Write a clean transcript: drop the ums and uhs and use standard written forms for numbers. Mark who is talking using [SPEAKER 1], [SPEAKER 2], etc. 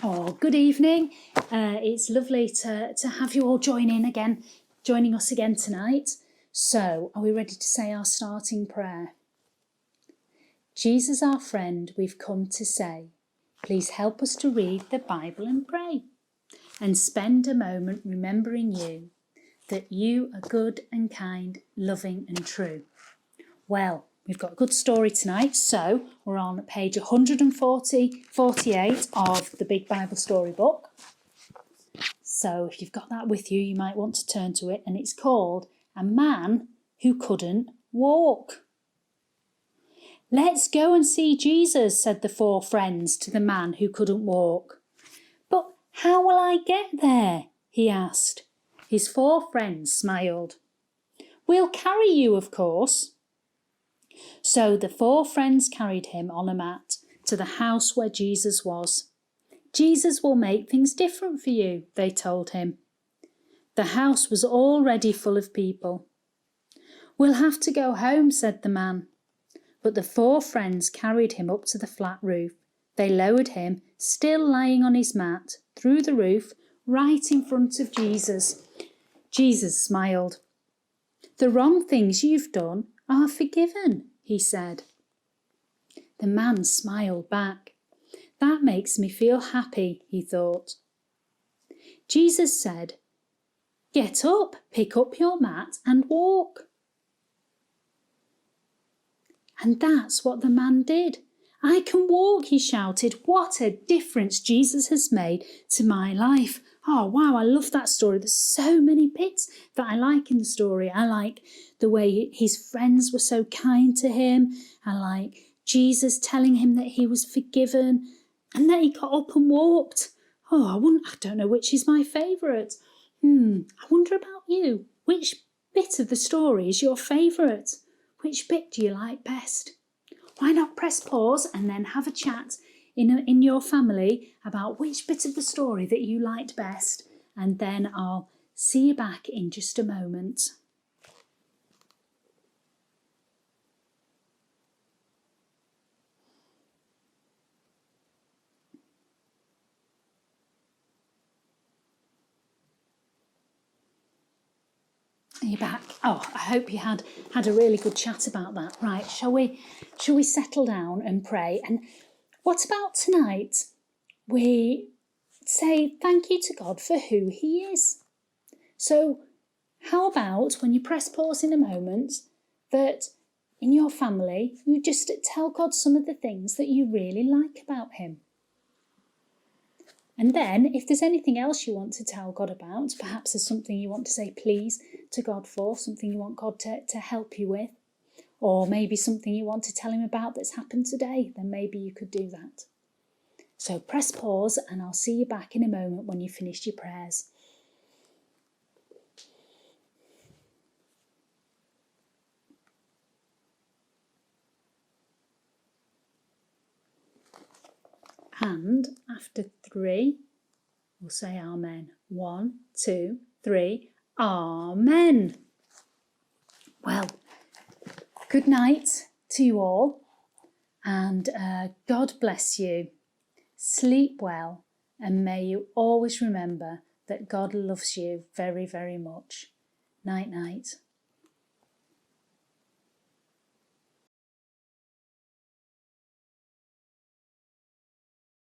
[SPEAKER 1] Oh, good evening. It's lovely to have you all joining us again tonight. So, are we ready to say our starting prayer? Jesus, our friend, we've come to say, please help us to read the Bible and pray, and spend a moment remembering you, that you are good and kind, loving and true. Well, we've got a good story tonight, so we're on page 148 of the Big Bible Storybook. So if you've got that with you, you might want to turn to it, and it's called A Man Who Couldn't Walk. Let's go and see Jesus, said the four friends to the man who couldn't walk. But how will I get there? He asked. His four friends smiled. We'll carry you, of course. So the four friends carried him on a mat to the house where Jesus was. Jesus will make things different for you, they told him. The house was already full of people. We'll have to go home, said the man. But the four friends carried him up to the flat roof. They lowered him, still lying on his mat, through the roof, right in front of Jesus. Jesus smiled. The wrong things you've done are forgiven, he said. The man smiled back. That makes me feel happy, he thought. Jesus said, Get up, pick up your mat and walk. And that's what the man did. I can walk, he shouted. What a difference Jesus has made to my life. Oh, wow, I love that story. There's so many bits that I like in the story. I like the way his friends were so kind to him. I like Jesus telling him that he was forgiven and that he got up and walked. Oh, I don't know which is my favourite. I wonder about you. Which bit of the story is your favourite? Which bit do you like best? Why not press pause and then have a chat in your family about which bit of the story that you liked best, and then I'll see you back in just a moment. Are you back? Oh, I hope you had a really good chat about that. Right, shall we settle down and pray? And what about tonight? We say thank you to God for who he is. So how about when you press pause in a moment, that in your family you just tell God some of the things that you really like about him. And then if there's anything else you want to tell God about, perhaps there's something you want to say please to God for, something you want God to help you with, or maybe something you want to tell him about that's happened today, then maybe you could do that. So press pause and I'll see you back in a moment when you've finished your prayers. And after 3, we'll say Amen. 1, 2, 3, Amen. Well, good night to you all, and God bless you. Sleep well, and may you always remember that God loves you very, very much. Night, night.